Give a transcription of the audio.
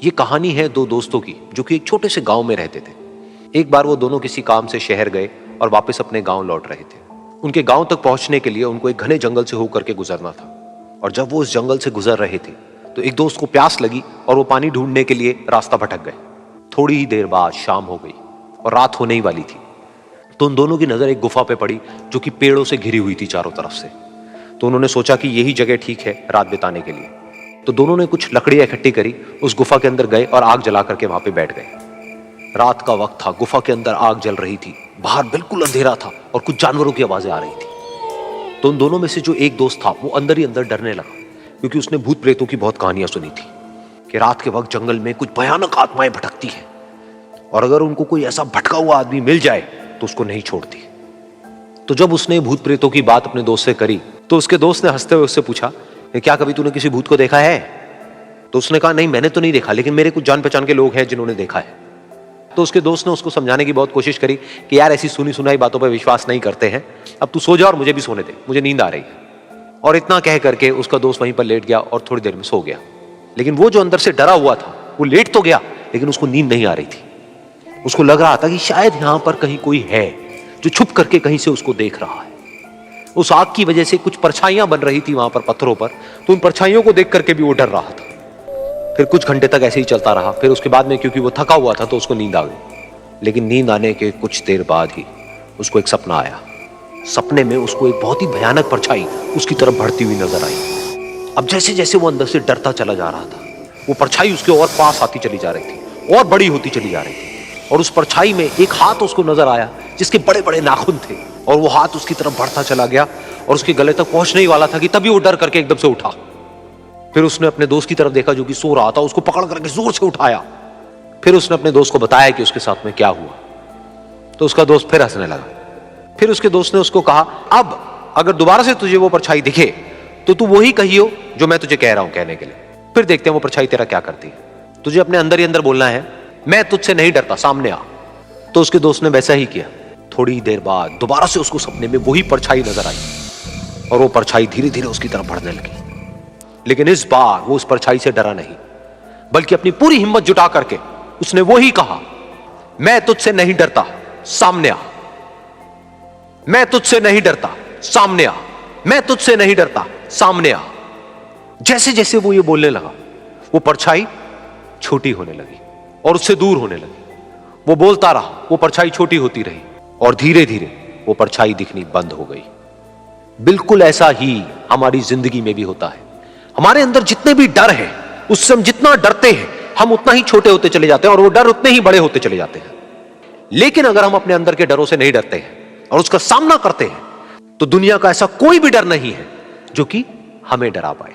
ये कहानी है दो दोस्तों की जो कि एक छोटे से गांव में रहते थे। एक बार वो दोनों किसी काम से शहर गए और वापस अपने गांव लौट रहे थे। उनके गांव तक पहुंचने के लिए उनको एक घने जंगल से होकर के गुजरना था। और जब वो उस जंगल से गुजर रहे थे तो एक दोस्त को प्यास लगी और वो पानी ढूंढने के लिए रास्ता भटक गए। थोड़ी ही देर बाद शाम हो गई और रात होने ही वाली थी। तो उन दोनों की नजर एक गुफा पे पड़ी जो कि पेड़ों से घिरी हुई थी चारों तरफ से। तो उन्होंने सोचा कि यही जगह ठीक है रात बिताने के लिए। तो दोनों ने कुछ लकड़ियां इकट्ठी करी, उस गुफा के अंदर गए और आग जला करके वहां पे बैठ गए। रात का वक्त था, गुफा के अंदर आग जल रही थी, बाहर बिल्कुल अंधेरा था और कुछ जानवरों की आवाजें आ रही थी। तो उन दोनों में से जो एक दोस्त था वो अंदर ही अंदर डरने लगा, क्योंकि उसने भूत प्रेतों की बहुत कहानियां सुनी थी कि रात के वक्त जंगल में कुछ भयानक आत्माएं भटकती हैं और अगर उनको कोई ऐसा भटका हुआ आदमी मिल जाए तो उसको नहीं छोड़ती। तो जब उसने भूत प्रेतों की बात अपने दोस्त से करी तो उसके दोस्त ने हंसते हुए उससे पूछा, क्या कभी तूने किसी भूत को देखा है? तो उसने कहा, नहीं मैंने तो नहीं देखा, लेकिन मेरे कुछ जान पहचान के लोग हैं जिन्होंने देखा है। तो उसके दोस्त ने उसको समझाने की बहुत कोशिश करी कि यार ऐसी सुनी सुनाई बातों पर विश्वास नहीं करते हैं, अब तू सो जा और मुझे भी सोने दे, मुझे नींद आ रही है। और इतना कह करके उसका दोस्त वहीं पर लेट गया और थोड़ी देर में सो गया। लेकिन वो जो अंदर से डरा हुआ था वो लेट तो गया, लेकिन उसको नींद नहीं आ रही थी। उसको लग रहा था कि शायद यहां पर कहीं कोई है जो छुप करके कहीं से उसको देख रहा है। उस आग की वजह से कुछ परछाइयां बन रही थी वहां पर पत्थरों पर, तो उन परछाइयों को देख करके भी वो डर रहा था। फिर कुछ घंटे तक ऐसे ही चलता रहा। फिर उसके बाद में क्योंकि वो थका हुआ था तो उसको नींद आ गई। लेकिन नींद आने के कुछ देर बाद ही उसको एक सपना आया। सपने में उसको एक बहुत ही भयानक परछाई उसकी तरफ बढ़ती हुई नजर आई। अब जैसे जैसे वो अंदर से डरता चला जा रहा था, वो परछाई उसके और पास आती चली जा रही थी और बड़ी होती चली जा रही थी। और उस परछाई में एक हाथ उसको नजर आया जिसके बड़े बड़े नाखून थे, और वो हाथ उसकी तरफ बढ़ता चला गया और उसके गले तक पहुंचने ही वाला था कि तभी वो डर करके एकदम से उठा। फिर उसने अपने दोस्त की तरफ देखा जो कि सो रहा था, उसको पकड़ करके जोर से उठाया। फिर उसने अपने दोस्त को बताया कि उसके साथ में क्या हुआ। तो उसका दोस्त फिर हंसने लगा। फिर उसके दोस्त ने उसको कहा, अब अगर दोबारा से तुझे वो परछाई दिखे तो तू वही कहियो जो मैं तुझे कह रहा हूं कहने के लिए, फिर देखते हैं वो परछाई तेरा क्या करती है। तुझे अपने अंदर ही अंदर बोलना है, मैं तुझसे नहीं डरता, सामने आ। तो उसके दोस्त ने वैसा ही किया। थोड़ी देर बाद दोबारा से उसको सपने में वही परछाई नजर आई और वो परछाई धीरे धीरे उसकी तरफ बढ़ने लगी। लेकिन इस बार वो उस परछाई से डरा नहीं, बल्कि अपनी पूरी हिम्मत जुटा करके उसने वही कहा, मैं तुझसे नहीं डरता, सामने आ। मैं तुझसे नहीं डरता, सामने आ। मैं तुझसे नहीं डरता, सामने आ। जैसे जैसे वो ये बोलने लगा वो परछाई छोटी होने लगी और उससे दूर होने लगी। वो बोलता रहा, वो परछाई छोटी होती रही और धीरे धीरे वो परछाई दिखनी बंद हो गई। बिल्कुल ऐसा ही हमारी जिंदगी में भी होता है। हमारे अंदर जितने भी डर हैं, उससे हम जितना डरते हैं हम उतना ही छोटे होते चले जाते हैं और वो डर उतने ही बड़े होते चले जाते हैं। लेकिन अगर हम अपने अंदर के डरों से नहीं डरते हैं और उसका सामना करते हैं तो दुनिया का ऐसा कोई भी डर नहीं है जो कि हमें डरा पाए।